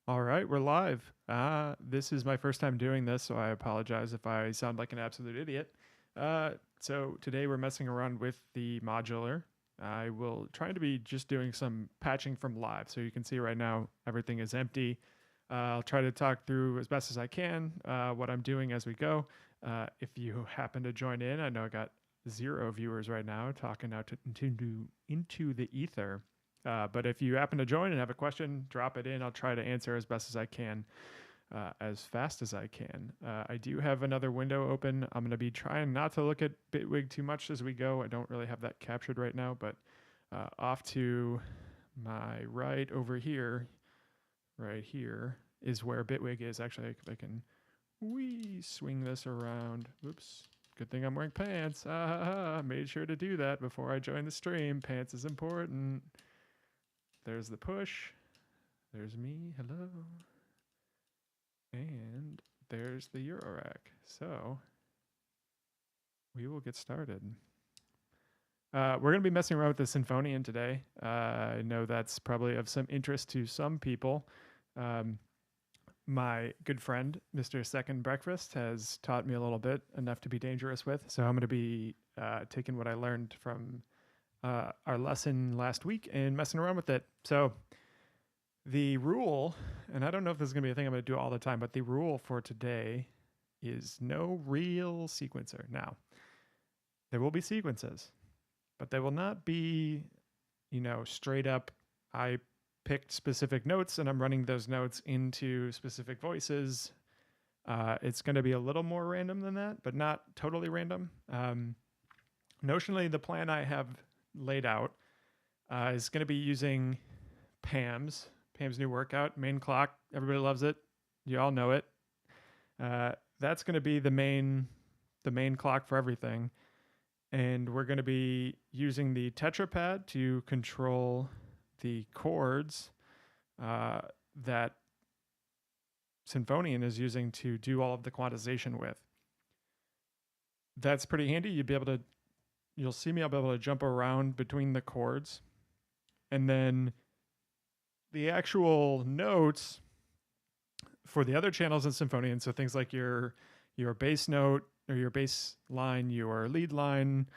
All right, we're live. This is my first time doing this, so I apologize if I sound like an absolute idiot. So today we're messing around with the modular. I will try to be just doing some patching from live. So you can see right now everything is empty. I'll try to talk through as best as I can what I'm doing as we go. If you happen to join in, I know I got 0 viewers right now talking out into the ether. But if you happen to join and have a question, drop it in. I'll try to answer as best as I can, as fast as I can. I do have another window open. I'm going to be trying not to look at Bitwig too much as we go. I don't really have that captured right now, but off to my right over here, right here, is where Bitwig is. Actually, if I can swing this around. Oops. Good thing I'm wearing pants. Made sure to do that before I joined the stream. Pants is important. There's the push. There's me. Hello. And there's the Eurorack. So we will get started. We're going to be messing around with the Sinfonion today. I know that's probably of some interest to some people. My good friend, Mr. Second Breakfast, has taught me a little bit, enough to be dangerous with. So I'm going to be taking what I learned from our lesson last week and messing around with it. So the rule, and I don't know if this is going to be a thing I'm going to do all the time, but the rule for today is no real sequencer. Now, there will be sequences, but they will not be, straight up, I picked specific notes and I'm running those notes into specific voices. It's going to be a little more random than that, but not totally random. Notionally, the plan I have laid out is going to be using Pam's new workout, main clock. Everybody loves it. You all know it. That's going to be the main clock for everything. And we're going to be using the Tetrapad to control the chords that Sinfonion is using to do all of the quantization with. That's pretty handy. You'll see me, I'll be able to jump around between the chords. And then the actual notes for the other channels in Sinfonion, so things like your bass note or your bass line, your lead line,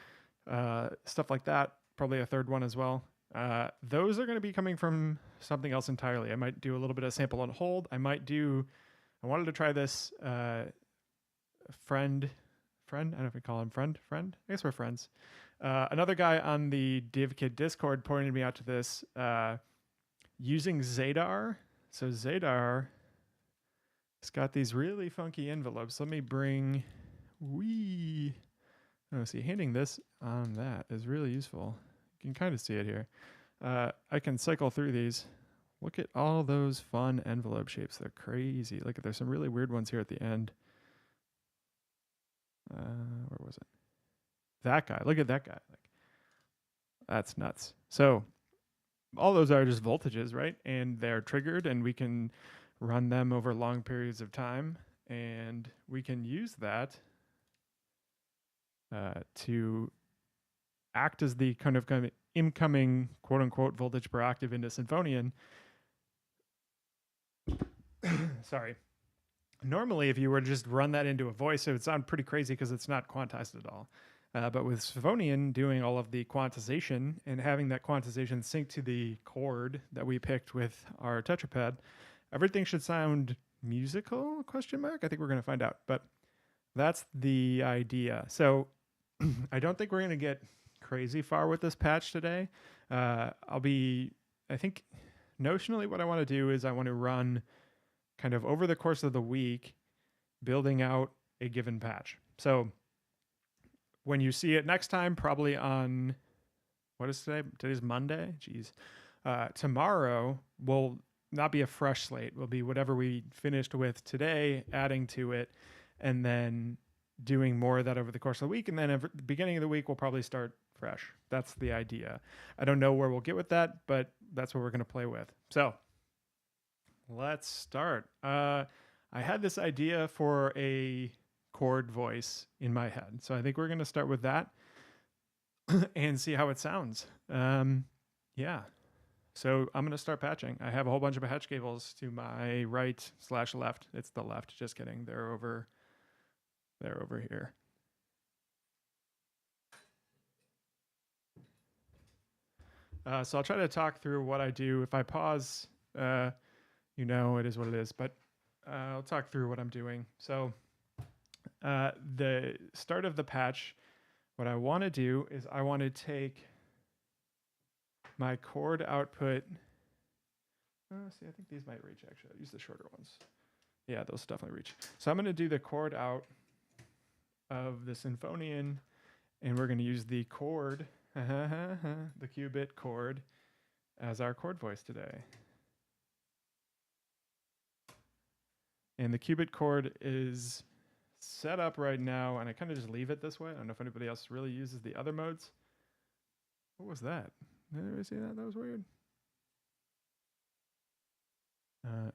stuff like that, probably a third one as well. Those are going to be coming from something else entirely. I might do a little bit of sample and hold. I wanted to try this friend. I don't know if we call him friend. I guess we're friends. Another guy on the DivKid Discord pointed me out to this using Zadar. So Zadar has got these really funky envelopes. Let me bring handing this on that is really useful. You can kind of see it here. I can cycle through these. Look at all those fun envelope shapes. They're crazy. Look, there's some really weird ones here at the end. Where was it? That guy. Look at that guy. That's nuts. So all those are just voltages, right? And they're triggered, and we can run them over long periods of time, and we can use that to act as the kind of incoming quote unquote voltage per octave into Sinfonion. Sorry. Normally, if you were to just run that into a voice, it would sound pretty crazy because it's not quantized at all. But with Sinfonion doing all of the quantization and having that quantization sync to the chord that we picked with our Tetrapad, everything should sound musical, ? I think we're going to find out. But that's the idea. So I don't think we're going to get crazy far with this patch today. I think notionally what I want to do is I want to run kind of over the course of the week, building out a given patch. So when you see it next time, probably on, what is today? Today's Monday. Jeez. Tomorrow will not be a fresh slate. Will be whatever we finished with today, adding to it, and then doing more of that over the course of the week. And then at the beginning of the week, we'll probably start fresh. That's the idea. I don't know where we'll get with that, but that's what we're going to play with. So let's start. I had this idea for a chord voice in my head. So I think we're going to start with that and see how it sounds. Yeah. So I'm going to start patching. I have a whole bunch of patch cables to my right/left. It's the left. Just kidding. They're over here. So I'll try to talk through what I do. If I pause, you know, it is what it is. But I'll talk through what I'm doing. So the start of the patch, what I want to do is I want to take my chord output. See, I think these might reach, actually. I'll use the shorter ones. Yeah, those definitely reach. So I'm going to do the chord out of the Sinfonion, and we're going to use the chord, the QuBit Chord, as our chord voice today. And the QuBit Chord is set up right now, and I kind of just leave it this way. I don't know if anybody else really uses the other modes. What was that? Did anybody see that? That was weird.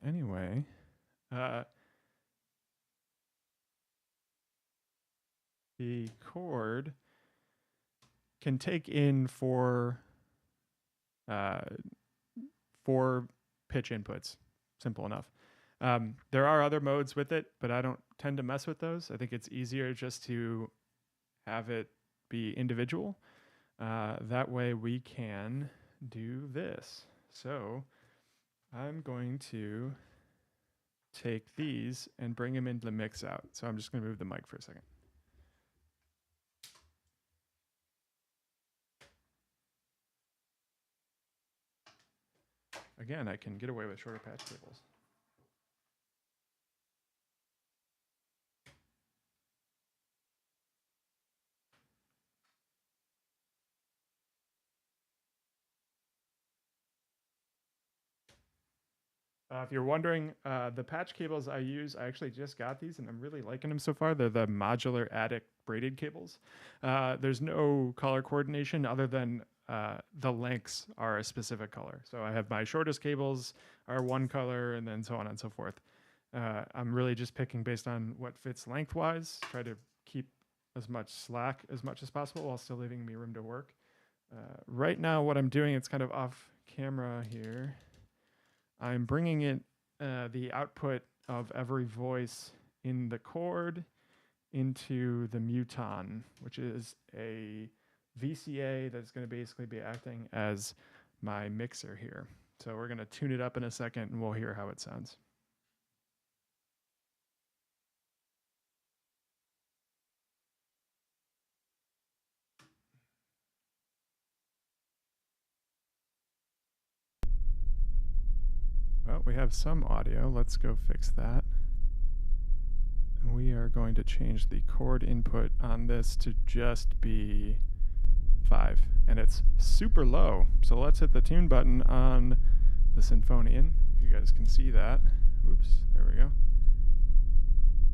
Anyway, the chord can take in four pitch inputs. Simple enough. There are other modes with it, but I don't tend to mess with those. I think it's easier just to have it be individual. That way we can do this. So I'm going to take these and bring them into the mix out. So I'm just going to move the mic for a second. Again, I can get away with shorter patch cables. If you're wondering, the patch cables I use, I actually just got these and I'm really liking them so far. They're the modular attic braided cables. There's no color coordination other than the lengths are a specific color. So I have my shortest cables are one color and then so on and so forth. I'm really just picking based on what fits lengthwise, try to keep as much slack as much as possible while still leaving me room to work. Right now what I'm doing, it's kind of off camera here. I'm bringing it, the output of every voice in the chord into the Muton, which is a VCA that's going to basically be acting as my mixer here. So we're going to tune it up in a second and we'll hear how it sounds. Well, we have some audio. Let's go fix that. We are going to change the chord input on this to just be 5, and it's super low. So let's hit the tune button on the Sinfonion, if you guys can see that. Oops, there we go.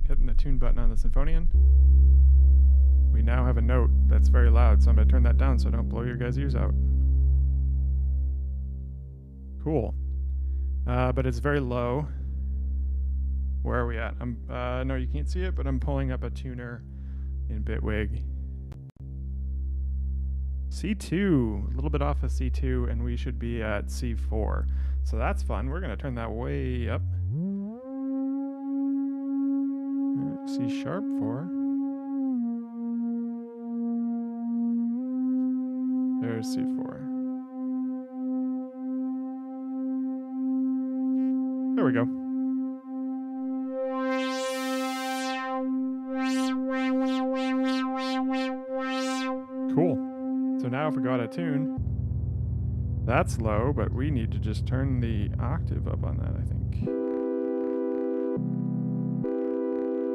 Hitting the tune button on the Sinfonion. We now have a note that's very loud, so I'm going to turn that down so I don't blow your guys' ears out. Cool. But it's very low. Where are we at? No, you can't see it, but I'm pulling up a tuner in Bitwig. C2, a little bit off of C2, and we should be at C4. So that's fun. We're going to turn that way up. C sharp 4. There's C4. There we go. Cool. So now if we go out of tune, that's low, but we need to just turn the octave up on that, I think.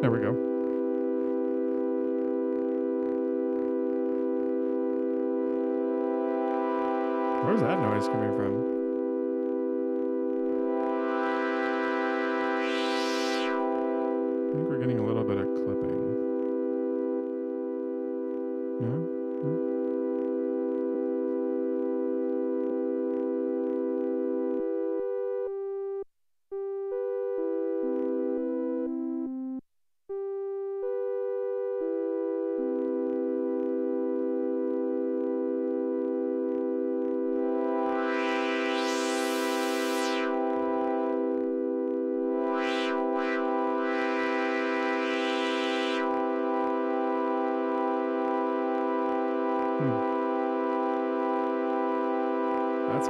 There we go. Where's that noise coming from? I think we're getting a little bit of clipping. No?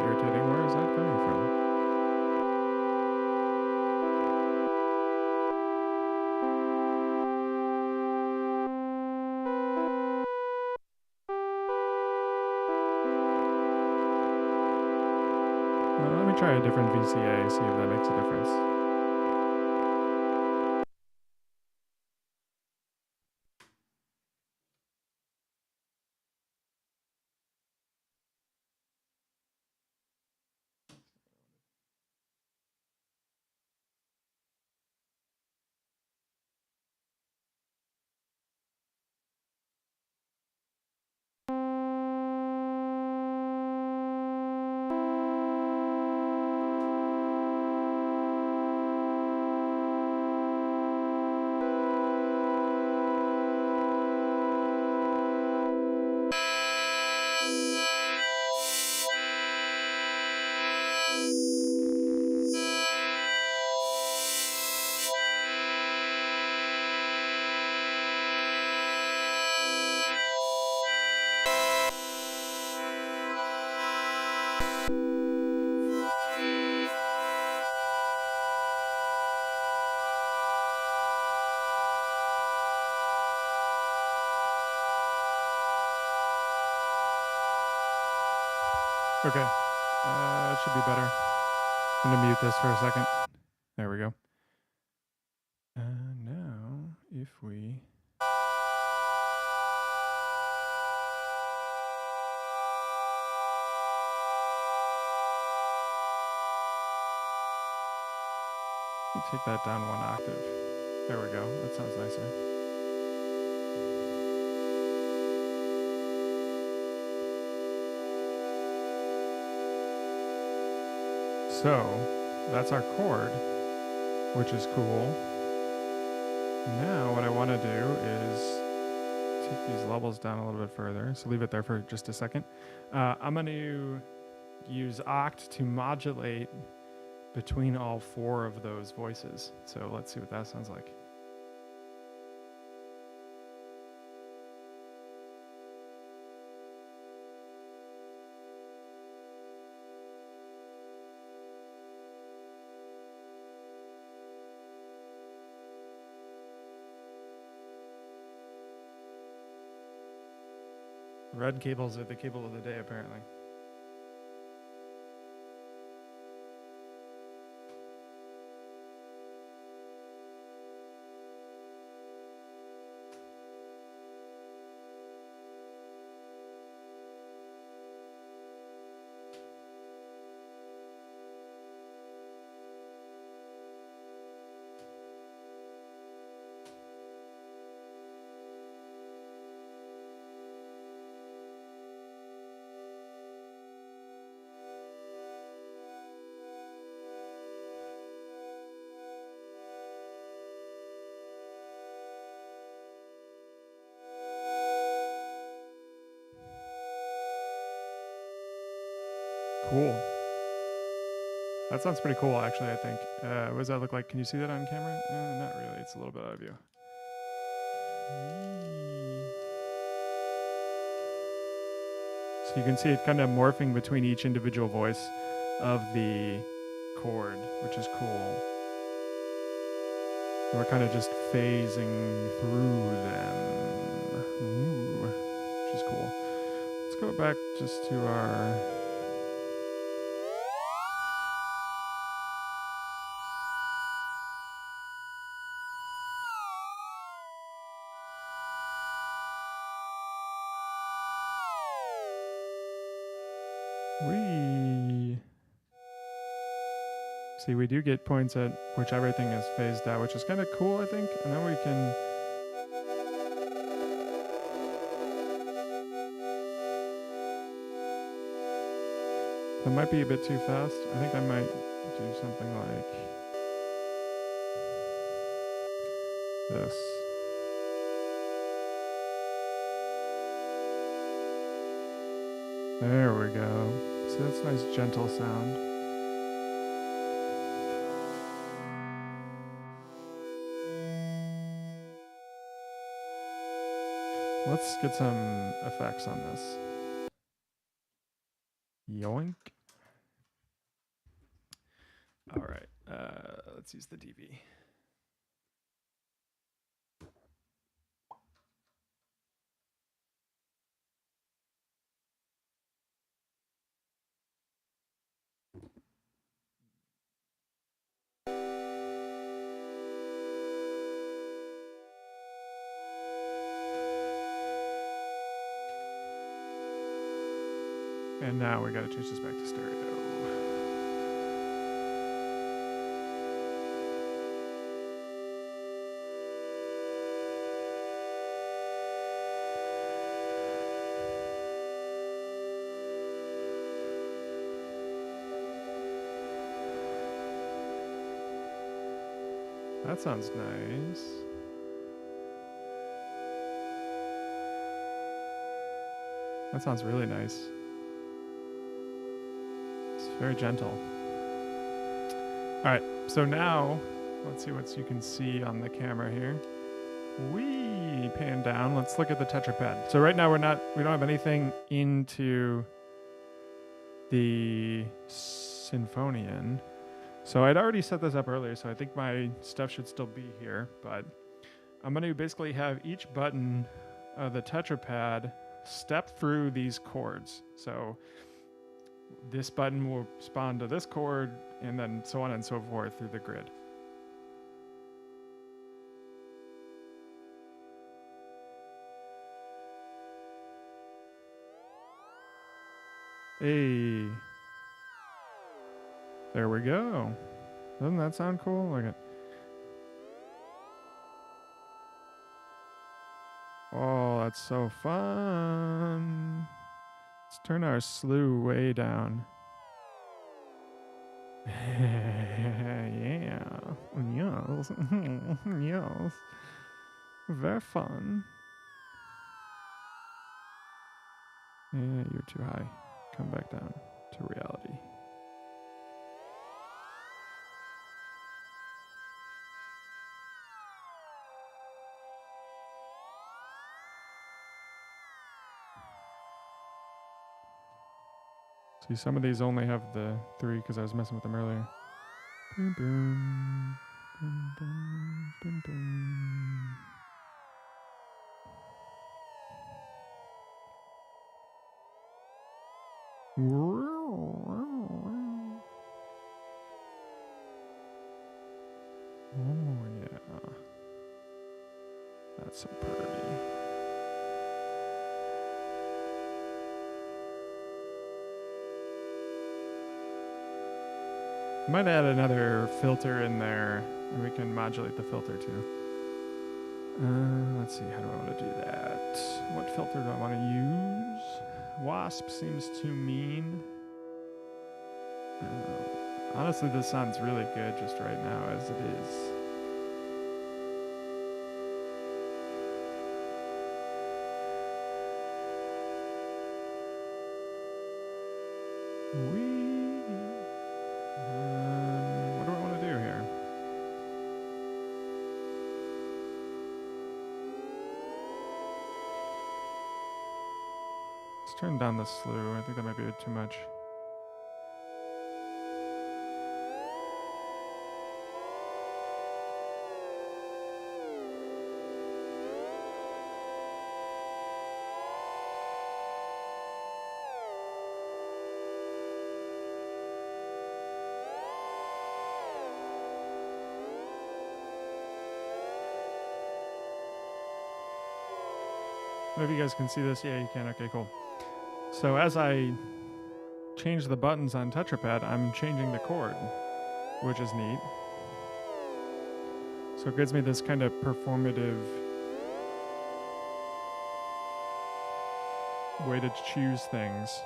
irritating. Where is that coming from? Let me try a different VCA, see if that makes a difference. Okay, it should be better. I'm gonna mute this for a second. There we go. Now, if we... take that down 1 octave. There we go, that sounds nicer. So, that's our chord, which is cool. Now what I want to do is take these levels down a little bit further. So leave it there for just a second. I'm going to use Ochd to modulate between all 4 of those voices. So let's see what that sounds like. Red cables are the cable of the day, apparently. Cool. That sounds pretty cool, actually, I think. What does that look like? Can you see that on camera? Not really. It's a little bit out of view. So you can see it kind of morphing between each individual voice of the chord, which is cool. And we're kind of just phasing through them. Ooh, which is cool. Let's go back just to our... See, we do get points at which everything is phased out, which is kind of cool, I think. And then we can... That might be a bit too fast. I think I might do something like this. There we go. See, that's a nice gentle sound. Let's get some effects on this. Yoink. All right, let's use the DV. And now we got to change this back to stereo. That sounds nice. That sounds really nice. It's very gentle. All right, so now let's see what you can see on the camera here. We pan down. Let's look at the Tetrapad. So right now we don't have anything into the Sinfonion. So I'd already set this up earlier, so I think my stuff should still be here, but I'm going to basically have each button of the Tetrapad step through these chords. So this button will respond to this chord, and then so on and so forth through the grid. Hey. There we go. Doesn't that sound cool? Look at. Oh, that's so fun. Let's turn our slew way down. Yeah. Yes. Yes. Very fun. Yeah, you're too high. Come back down to reality. See, some of these only have the 3 because I was messing with them earlier. Boom, boom, boom, boom, boom, boom. Oh, yeah. That's so pretty. Might add another filter in there, and we can modulate the filter too. Let's see, how do I want to do that? What filter do I want to use? Wasp seems too mean. Honestly, this sounds really good just right now as it is. What do I want to do here? Let's turn down the slew. I think that might be a bit too much. I don't know if you guys can see this. Yeah, you can. Okay, cool. So as I change the buttons on Tetrapad, I'm changing the chord, which is neat. So it gives me this kind of performative way to choose things.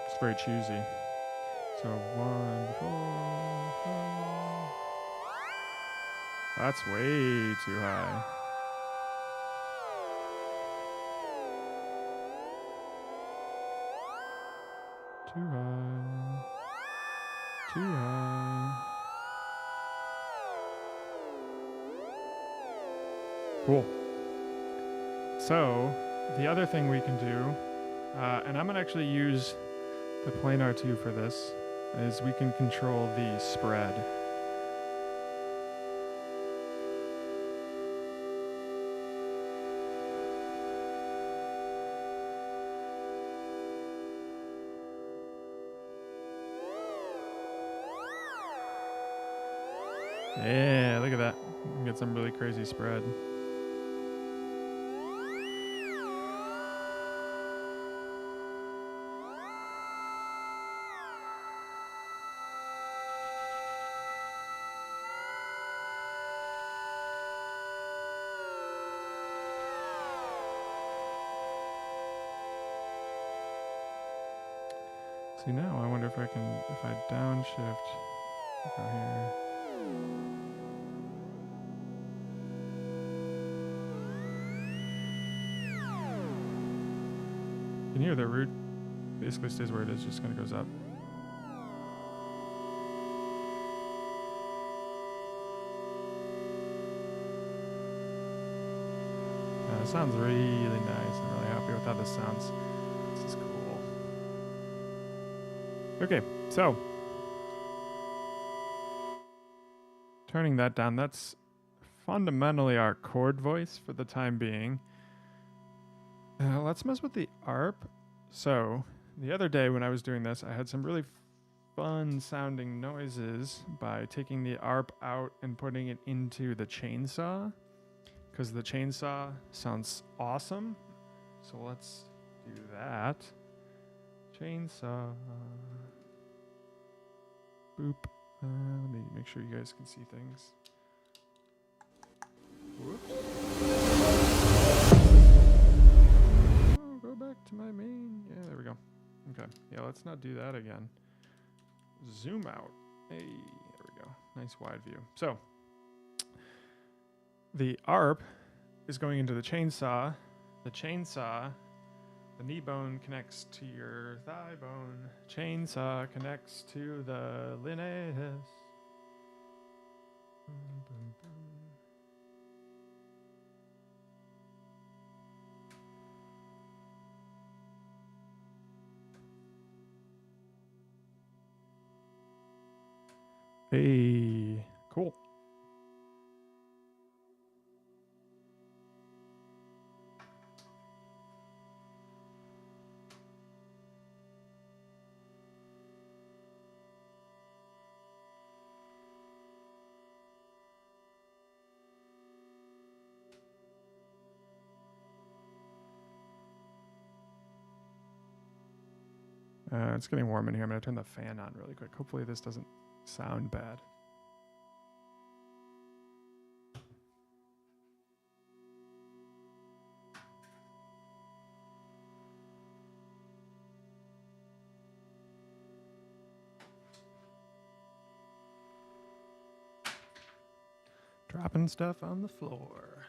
It's very choosy. So 1, 4, 5. That's way too high. Too high. Too high. Cool. So, the other thing we can do, and I'm going to actually use the planar 2 for this. is we can control the spread. Yeah, look at that. We can get some really crazy spread. See, now I wonder if I downshift, go here. You can hear the root basically stays where it is, just kind of goes up. It sounds really nice. I'm really happy with how this sounds. This is cool. Okay, so turning that down, that's fundamentally our chord voice for the time being. Let's mess with the ARP. So the other day when I was doing this, I had some really fun sounding noises by taking the ARP out and putting it into the chainsaw, because the chainsaw sounds awesome. So let's do that. Chainsaw. Boop. Let me make sure you guys can see things. Whoops. Oh, go back to my main. Yeah, there we go. Okay. Yeah, let's not do that again. Zoom out. Hey, there we go. Nice wide view. So the ARP is going into the chainsaw. The chainsaw, the knee bone connects to your thigh bone. Chainsaw connects to the Linnaeus. Boom, boom, boom. Hey, cool. It's getting warm in here. I'm going to turn the fan on really quick. Hopefully this doesn't sound bad. Dropping stuff on the floor.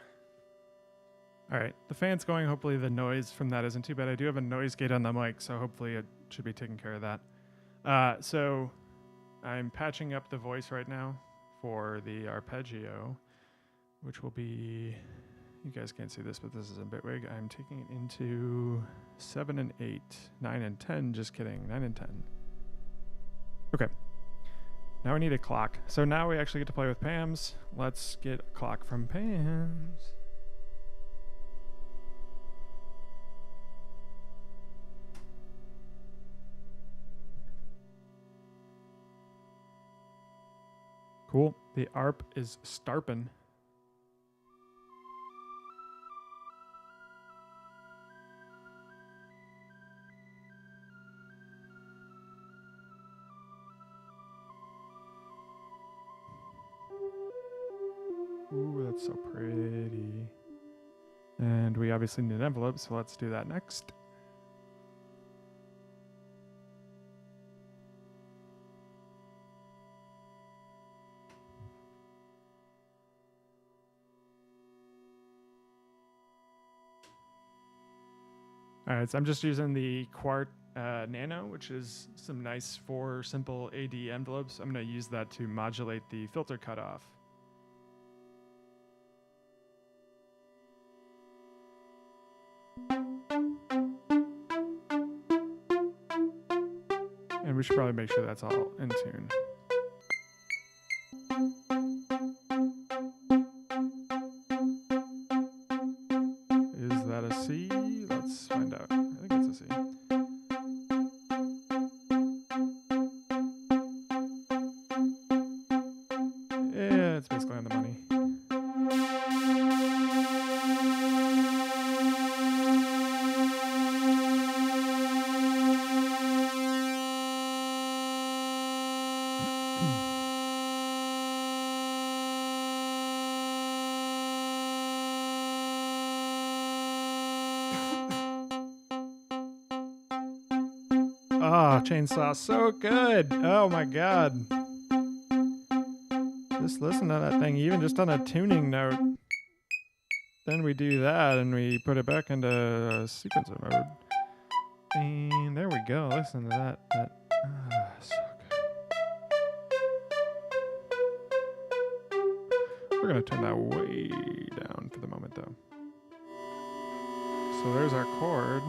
All right, the fan's going. Hopefully the noise from that isn't too bad. I do have a noise gate on the mic, so hopefully it should be taking care of that. So I'm patching up the voice right now for the arpeggio, which will be, you guys can't see this, but this is in Bitwig. I'm taking it into 7 and 8, 9 and 10, just kidding, 9 and 10. Okay, now we need a clock. So now we actually get to play with Pam's. Let's get a clock from Pam's. Cool. The ARP is starpin'. Ooh, that's so pretty. And we obviously need an envelope, so let's do that next. All right, so I'm just using the Quart Nano, which is some nice 4 simple AD envelopes. I'm going to use that to modulate the filter cutoff. And we should probably make sure that's all in tune. Is that a C? Let's find out. I think it's a C. Yeah, it's basically on the money. Oh, chainsaw, so good. Oh my God. Just listen to that thing, even just on a tuning note. Then we do that and we put it back into sequencer mode. And there we go. Listen to that. So good. We're going to turn that way down for the moment, though. So there's our chord.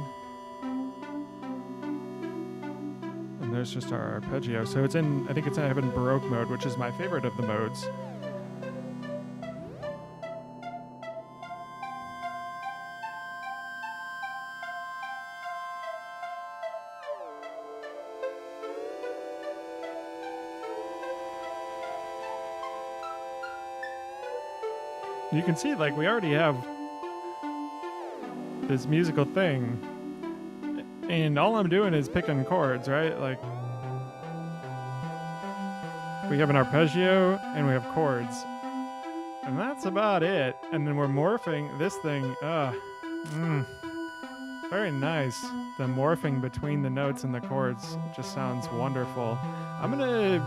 And there's just our arpeggio. So it's in, I think it's in Baroque mode, which is my favorite of the modes. You can see, like, we already have this musical thing, and all I'm doing is picking chords, right? Like, we have an arpeggio and we have chords, and that's about it. And then we're morphing this thing. Very nice. The morphing between the notes and the chords just sounds wonderful. I'm gonna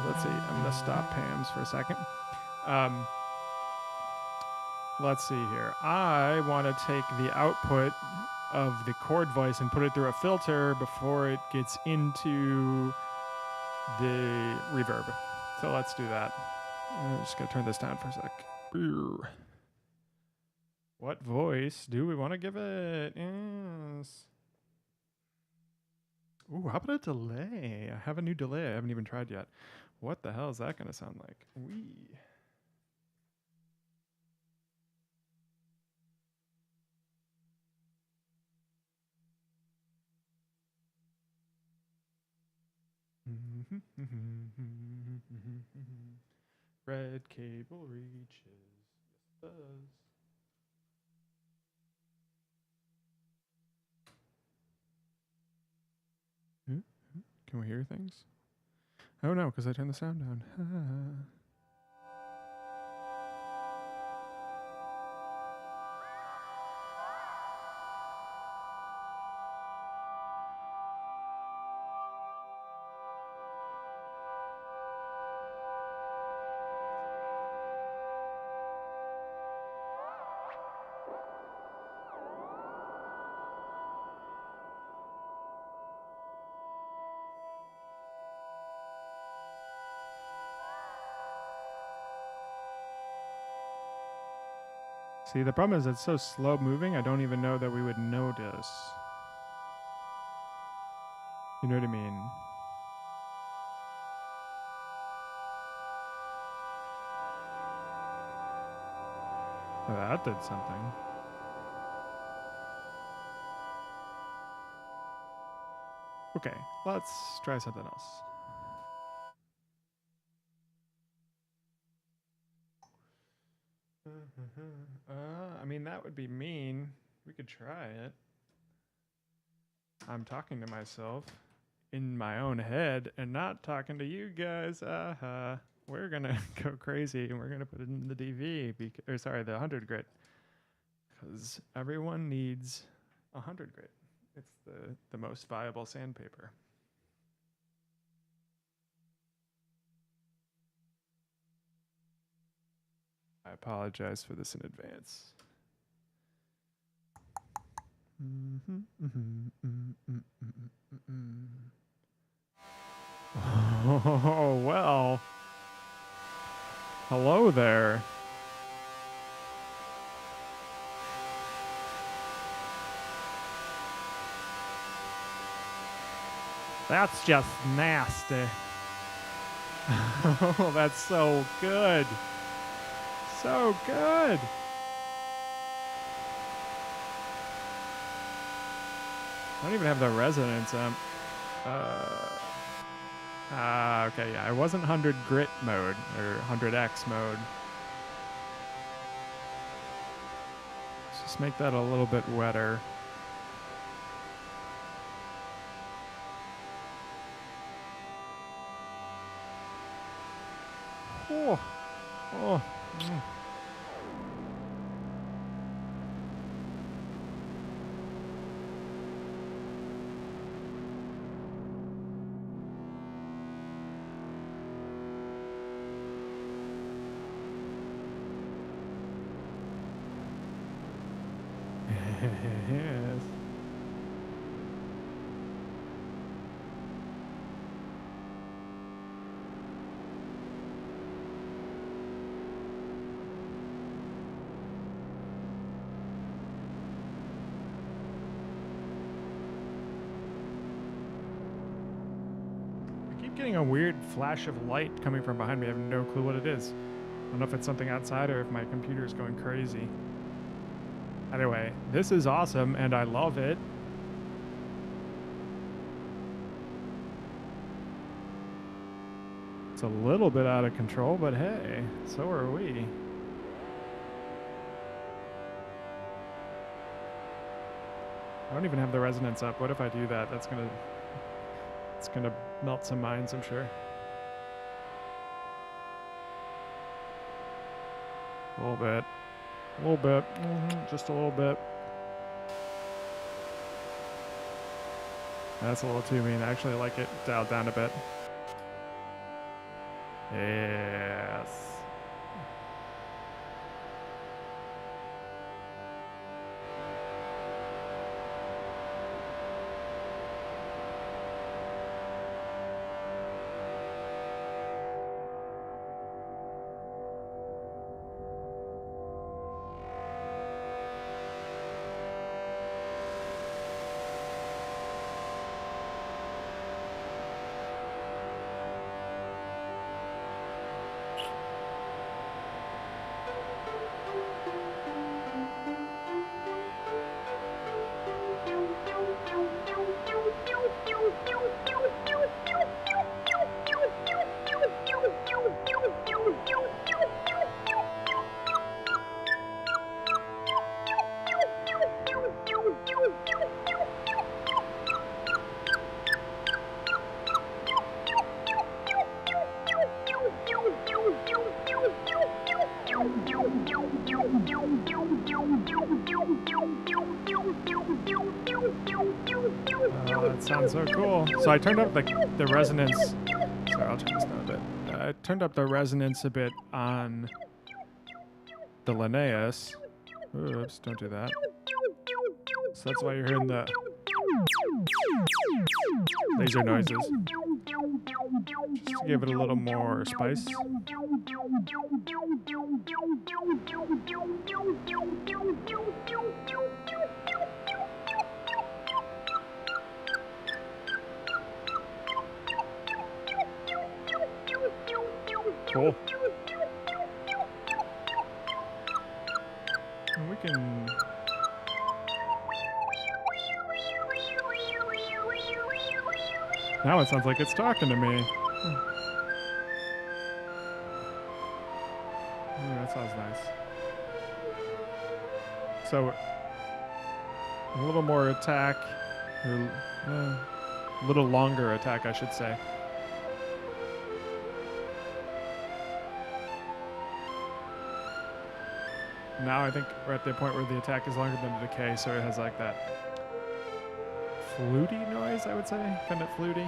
let's see. I'm gonna stop Pam's for a second. Let's see here. I want to take the output of the chord voice and put it through a filter before it gets into the reverb. So let's do that. I'm just going to turn this down for a sec. What voice do we want to give it? Yes. Ooh, how about a delay? I have a new delay I haven't even tried yet. What the hell is that going to sound like? Wee. Red cable reaches. Yes, it does. Can we hear things? Oh no, because I turned the sound down. See, the problem is it's so slow moving, I don't even know that we would notice. You know what I mean? Oh, that did something. Okay, let's try something else. I mean, that would be mean. We could try it. I'm talking to myself in my own head and not talking to you guys. We're going to go crazy and we're going to put it in the DV, the 100 grit. Because everyone needs 100 grit. It's the most viable sandpaper. I apologize for this in advance. Oh, well. Hello there. That's just nasty. Oh, that's so good. So good. I don't even have the resonance. Okay, yeah, I wasn't 100 grit mode or 100x mode. Let's just make that a little bit wetter. Oh, oh. Mm. Yes. I keep getting a weird flash of light coming from behind me. I have no clue what it is. I don't know if it's something outside or if my computer is going crazy. Anyway, this is awesome and I love it. It's a little bit out of control, but hey, so are we. I don't even have the resonance up. What if I do that? It's gonna melt some minds, I'm sure. A little bit. A little bit. Just a little bit. That's a little too mean. I actually like it dialed down a bit. Yes. That sounds so cool. So I turned up the resonance. Sorry, I'll turn this down a bit. I turned up the resonance a bit on the Linnaeus. Oops, don't do that. So that's why you're hearing the laser noises. Just to give it a little more spice. Cool. And we can... Now it sounds like it's talking to me. Ooh, that sounds nice. So, a little more attack, or a little longer attack, I should say. Now I think we're at the point where the attack is longer than the decay, so it has like that fluty noise, I would say, kind of fluty.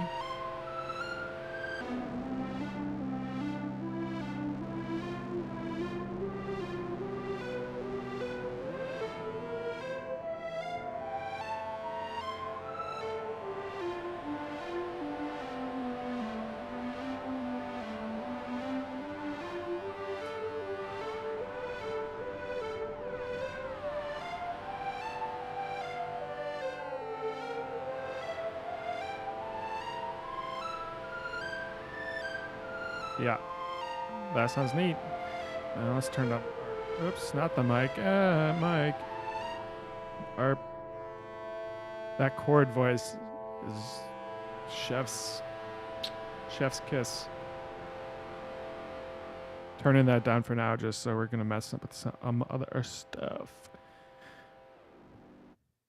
Yeah, that sounds neat. Let's turn up. Oops, not the mic. Mic. That chord voice is chef's kiss. Turning that down for now, just so we're gonna mess up with some other stuff.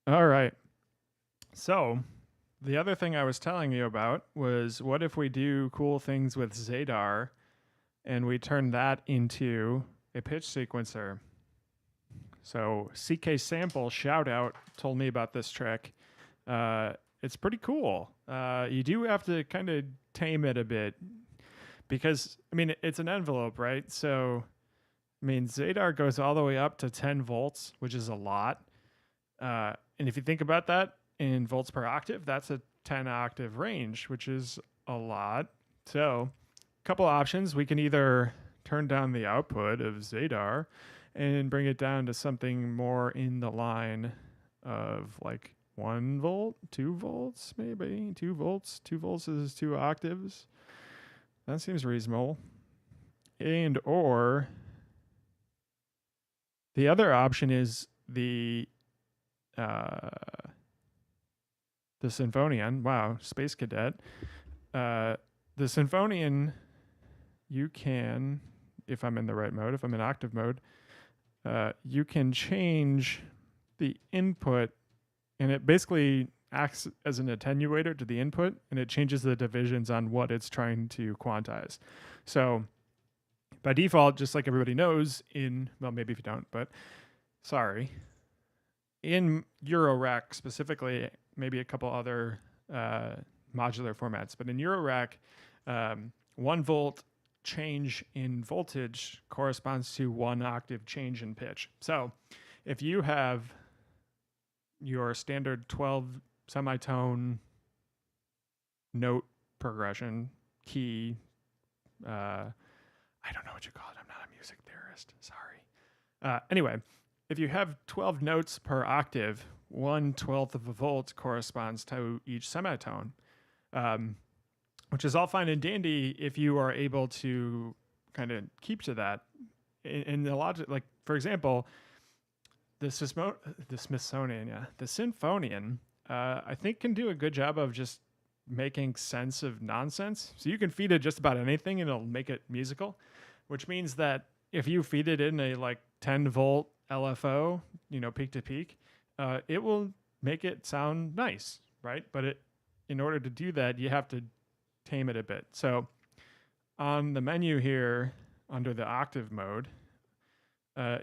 All right. So the other thing I was telling you about was, what if we do cool things with Zadar and we turn that into a pitch sequencer? So CK Sample, shout out, told me about this trick. It's pretty cool. You do have to kind of tame it a bit because, I mean, it's an envelope, right? So, I mean, Zadar goes all the way up to 10 volts, which is a lot. And if you think about that in volts per octave, that's a 10 octave range, which is a lot. So, a couple options. We can either turn down the output of Zadar and bring it down to something more in the line of like 1 volt, 2 volts, maybe 2 volts. 2 volts is 2 octaves. That seems reasonable. And or the other option is the Sinfonion. Wow, Space Cadet. The Sinfonion, you can, if I'm in the right mode, if I'm in octave mode, you can change the input, and it basically acts as an attenuator to the input, and it changes the divisions on what it's trying to quantize. So by default, just like everybody knows well, maybe if you don't, but sorry, in Eurorack specifically, maybe a couple other modular formats, but in Eurorack, 1 volt change in voltage corresponds to 1 octave change in pitch. So if you have your standard 12 semitone note progression key, I don't know what you call it. I'm not a music theorist. Sorry. Anyway, if you have 12 notes per octave, 1/12 of a volt corresponds to each semitone, which is all fine and dandy if you are able to kind of keep to that. In the logic, like for example, the Smithsonian, the Sinfonion, I think can do a good job of just making sense of nonsense. So you can feed it just about anything and it'll make it musical, which means that if you feed it in a like 10 volt LFO, peak to peak, it will make it sound nice, right? But in order to do that, you have to tame it a bit. So on the menu here, under the octave mode,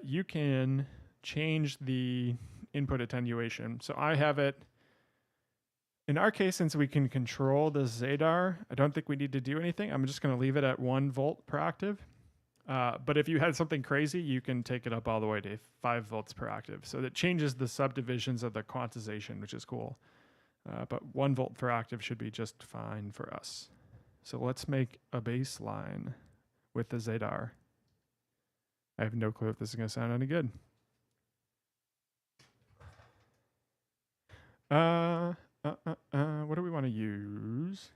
you can change the input attenuation. So I have it, in our case, since we can control the Zadar, I don't think we need to do anything. I'm just going to leave it at 1 volt per octave. But if you had something crazy, you can take it up all the way to 5 volts per octave. So that changes the subdivisions of the quantization, which is cool. But 1 volt per octave should be just fine for us. So let's make a bass line with the Zadar. I have no clue if this is going to sound any good. What do we want to use?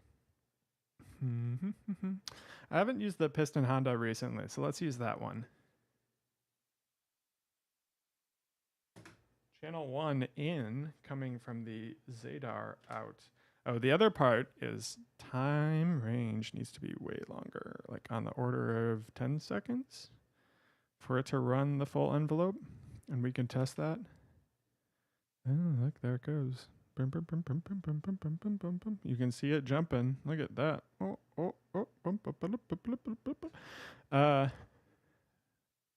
I haven't used the Piston Honda recently, so let's use that one. Channel 1 in, coming from the Zadar out. Oh, the other part is time range needs to be way longer, like on the order of 10 seconds for it to run the full envelope, and we can test that. Oh, look, there it goes. You can see it jumping. Look at that.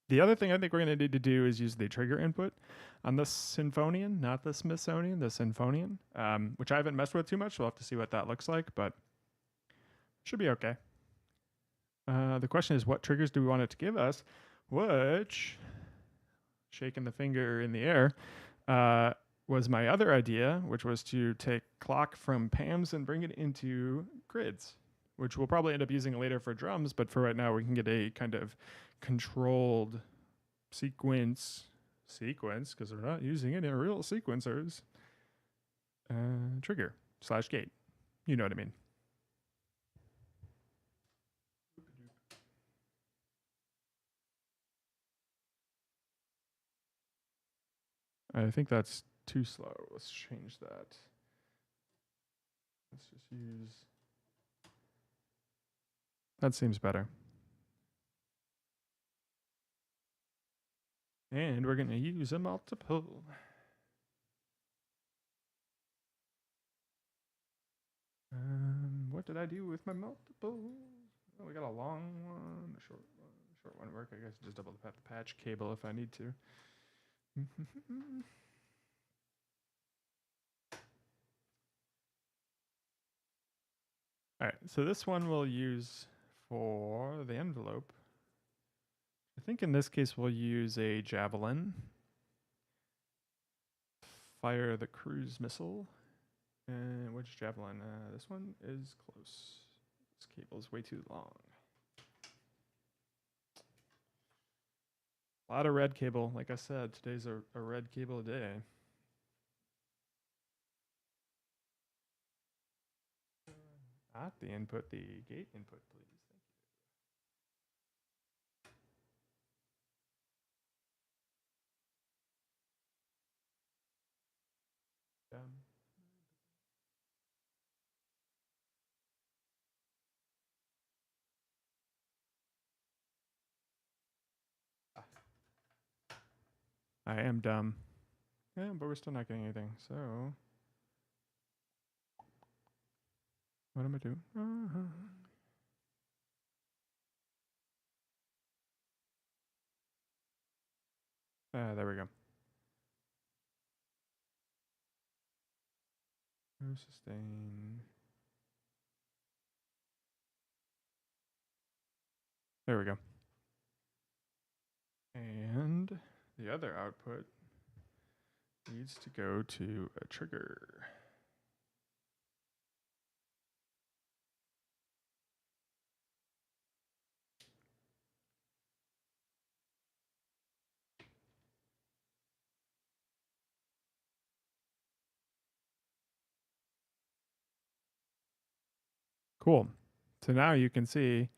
The other thing I think we're going to need to do is use the trigger input on the Sinfonion, not the Smithsonian, the Sinfonion, which I haven't messed with too much. We'll have to see what that looks like, but should be okay. The question is, what triggers do we want it to give us? Which, shaking the finger in the air, was my other idea, which was to take clock from PAMs and bring it into grids, which we'll probably end up using later for drums, but for right now we can get a kind of controlled sequence, because we're not using it in real sequencers, trigger / gate. You know what I mean. I think that's too slow. Let's change that. Let's just use... That seems better. And we're going to use a multiple. What did I do with my multiple? Oh, we got a long one, a short one work. I guess just double the patch cable if I need to. All right, so this one we'll use for the envelope. I think in this case we'll use a Javelin. Fire the cruise missile. And which Javelin? This one is close. This cable is way too long. A lot of red cable. Like I said, today's a red cable day. At the input, the gate input, please. Thank you. I am dumb. Yeah, but we're still not getting anything, so... What am I doing? There we go. No sustain. There we go. And the other output needs to go to a trigger. Cool. So now you can see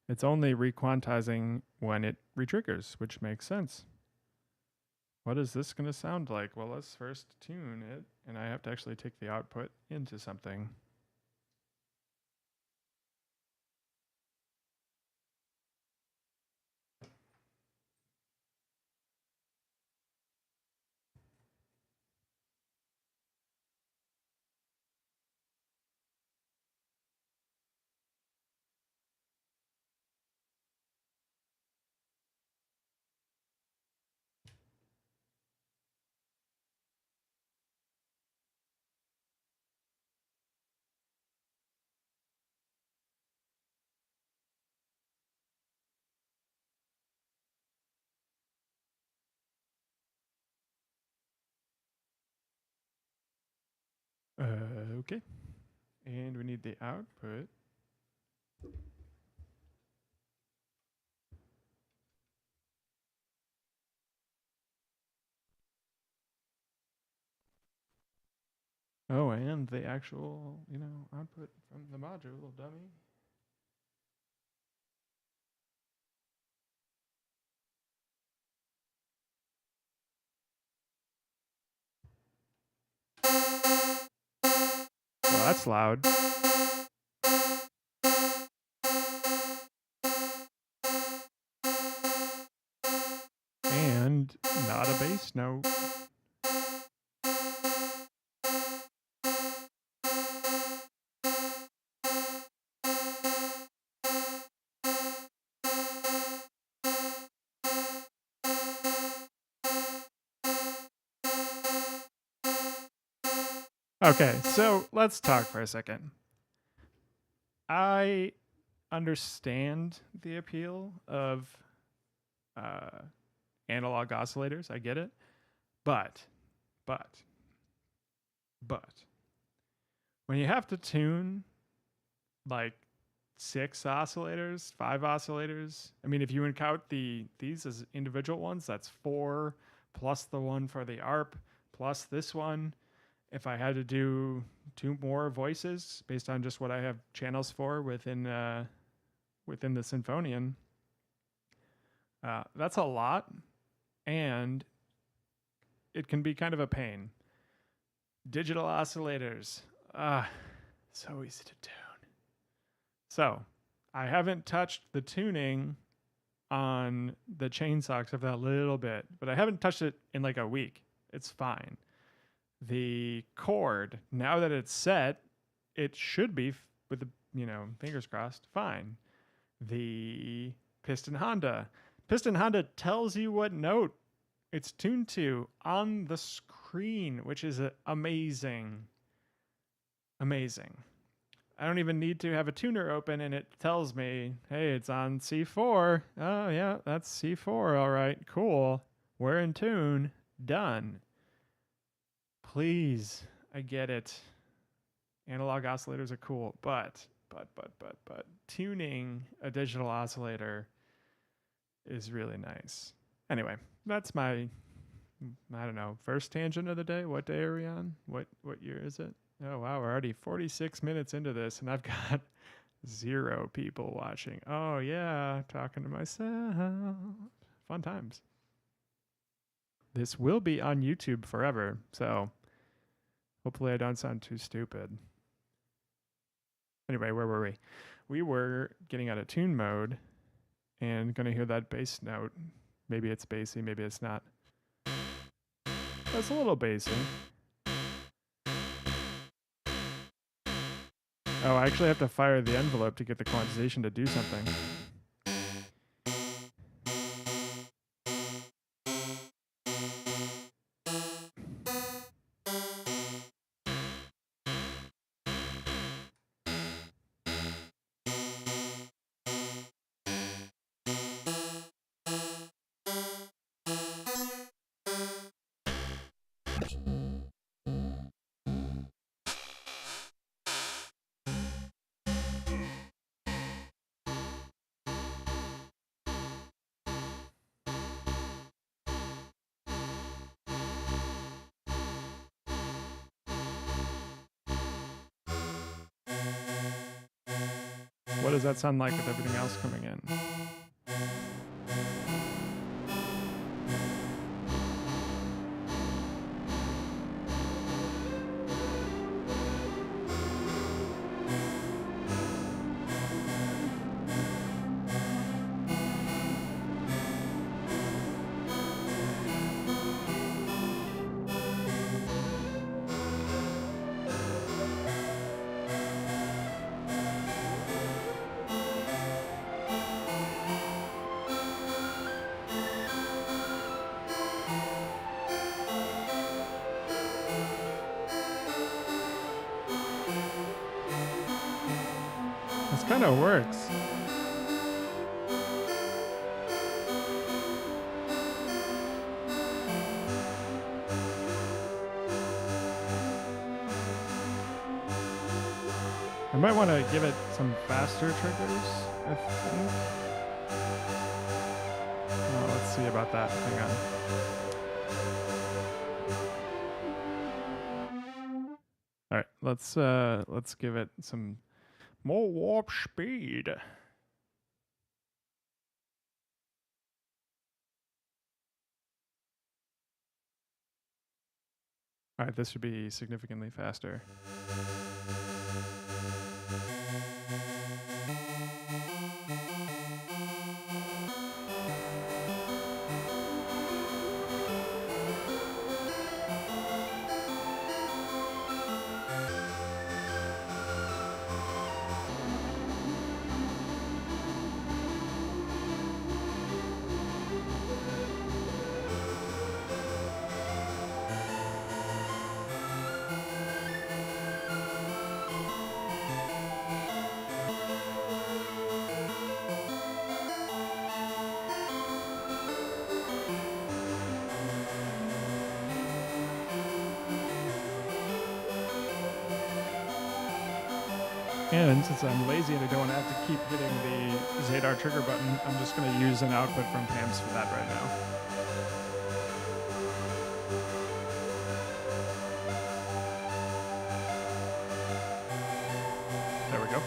it's only requantizing when it retriggers, which makes sense. What is this going to sound like? Well, let's first tune it, and I have to actually take the output into something. Okay. And we need the output. Oh, and the actual, output from the module, dummy. Well, that's loud. And not a bass note. Okay, so let's talk for a second. I understand the appeal of analog oscillators. I get it. But, when you have to tune like 6 oscillators, 5 oscillators, I mean, if you count these as individual ones, that's 4 plus the one for the ARP plus this one. If I had to do 2 more voices based on just what I have channels for within the Sinfonion, that's a lot. And it can be kind of a pain. Digital oscillators. So easy to tune. So I haven't touched the tuning on the chainsaw except that little bit, but I haven't touched it in like a week. It's fine. The chord, now that it's set, it should be with the, fingers crossed, fine. The Piston Honda tells you what note it's tuned to on the screen, which is amazing. Amazing. I don't even need to have a tuner open and it tells me, hey, it's on C4. Oh, yeah, that's C4. All right, cool. We're in tune. Done. Please, I get it. Analog oscillators are cool, but tuning a digital oscillator is really nice. Anyway, that's my, I don't know, first tangent of the day. What day are we on? What year is it? Oh, wow, we're already 46 minutes into this, and I've got 0 people watching. Oh, yeah, talking to myself. Fun times. This will be on YouTube forever, so hopefully I don't sound too stupid. Anyway, where were we? We were getting out of tune mode and going to hear that bass note. Maybe it's bassy, maybe it's not. That's a little bassy. Oh, I actually have to fire the envelope to get the quantization to do something. What does that sound like with everything else coming in? This kind of works. I might want to give it some faster triggers, I think. Oh, let's see about that. Hang on. All right, let's give it some more warp speed. All right, this should be significantly faster. And since I'm lazy and I don't want to have to keep hitting the Zadar trigger button, I'm just going to use an output from PAMS for that right now. There we go.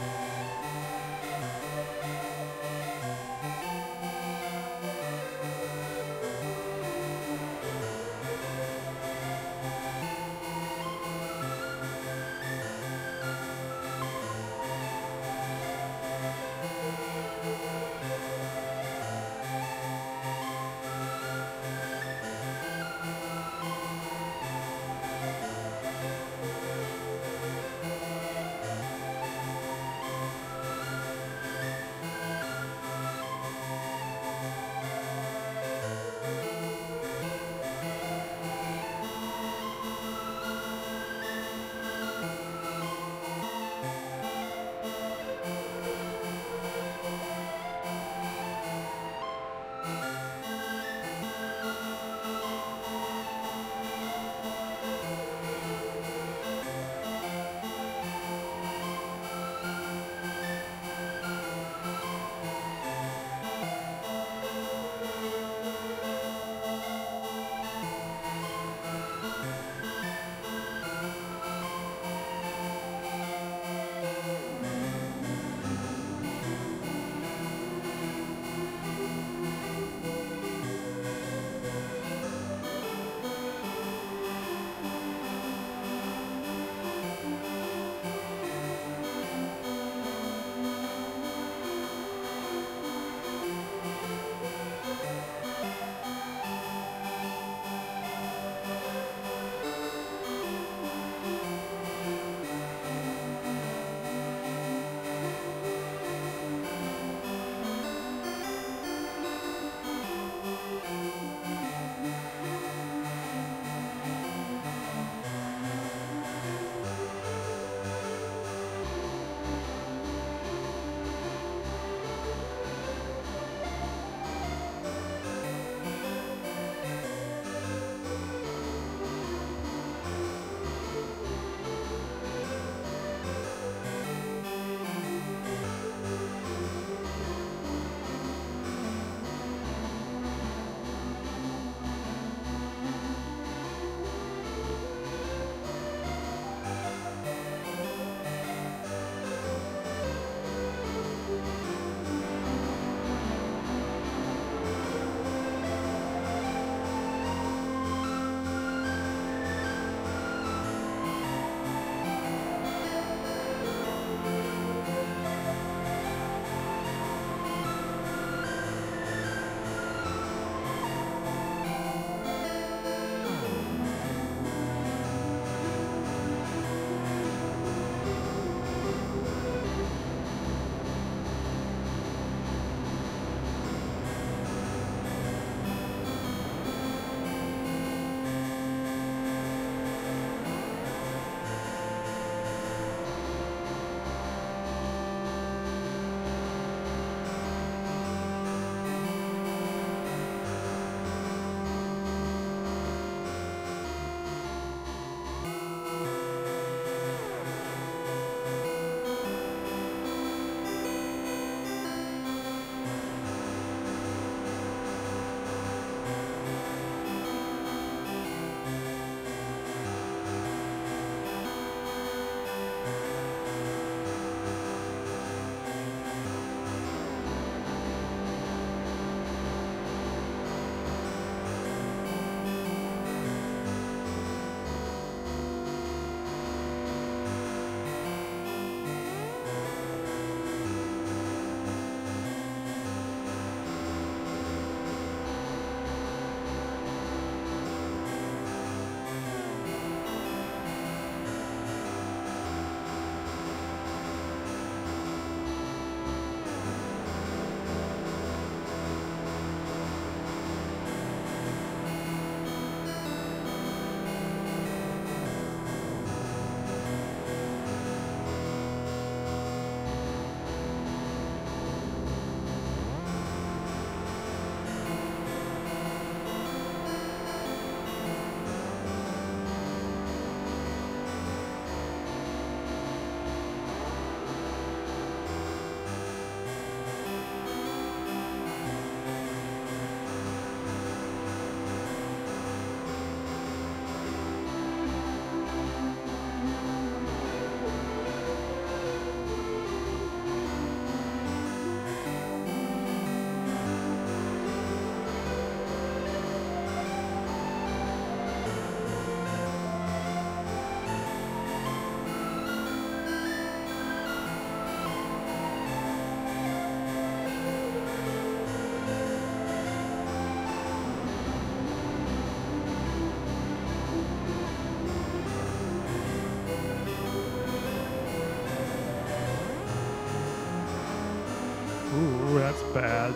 bad.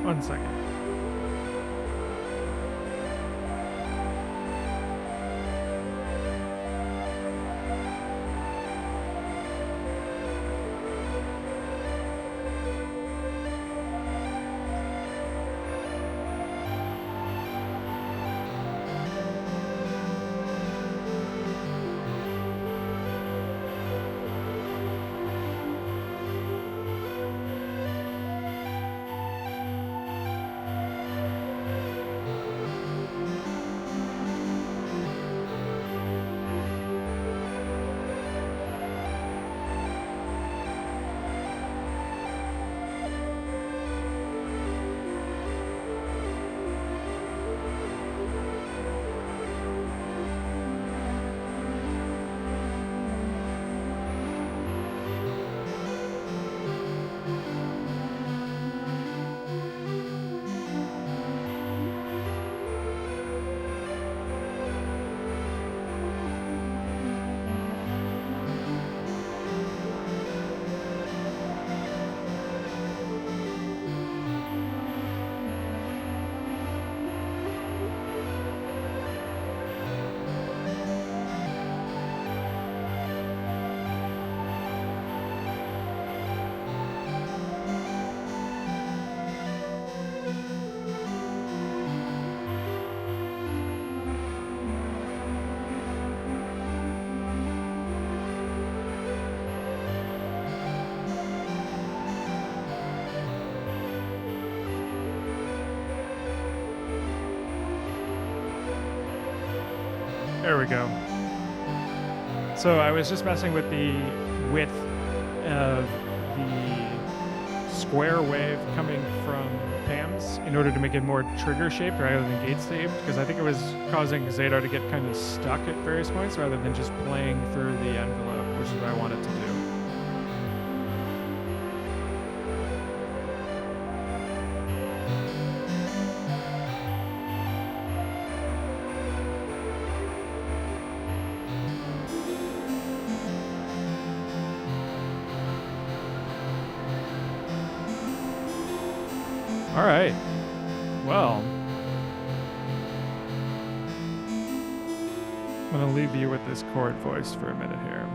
One second. There we go. So I was just messing with the width of the square wave coming from PAMs in order to make it more trigger shaped rather than gate shaped, because I think it was causing Zadar to get kind of stuck at various points rather than just playing through the envelope, which is what I wanted to do. All right. Well, I'm going to leave you with this chord voice for a minute here.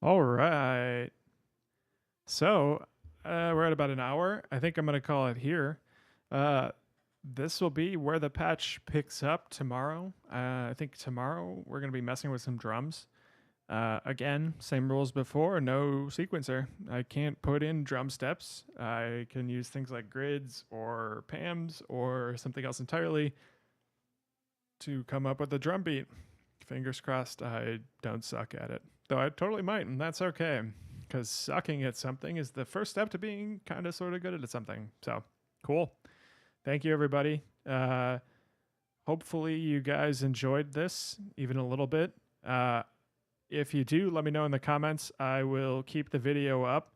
All right. So we're at about an hour. I think I'm going to call it here. this will be where the patch picks up tomorrow. I think tomorrow we're going to be messing with some drums. Again, same rules before, no sequencer. I can't put in drum steps. I can use things like grids or PAMs or something else entirely to come up with a drum beat. Fingers crossed I don't suck at it. Though I totally might, and that's okay. Because sucking at something is the first step to being kind of sort of good at something. So, cool. Thank you, everybody. Hopefully you guys enjoyed this even a little bit. If you do, let me know in the comments. I will keep the video up.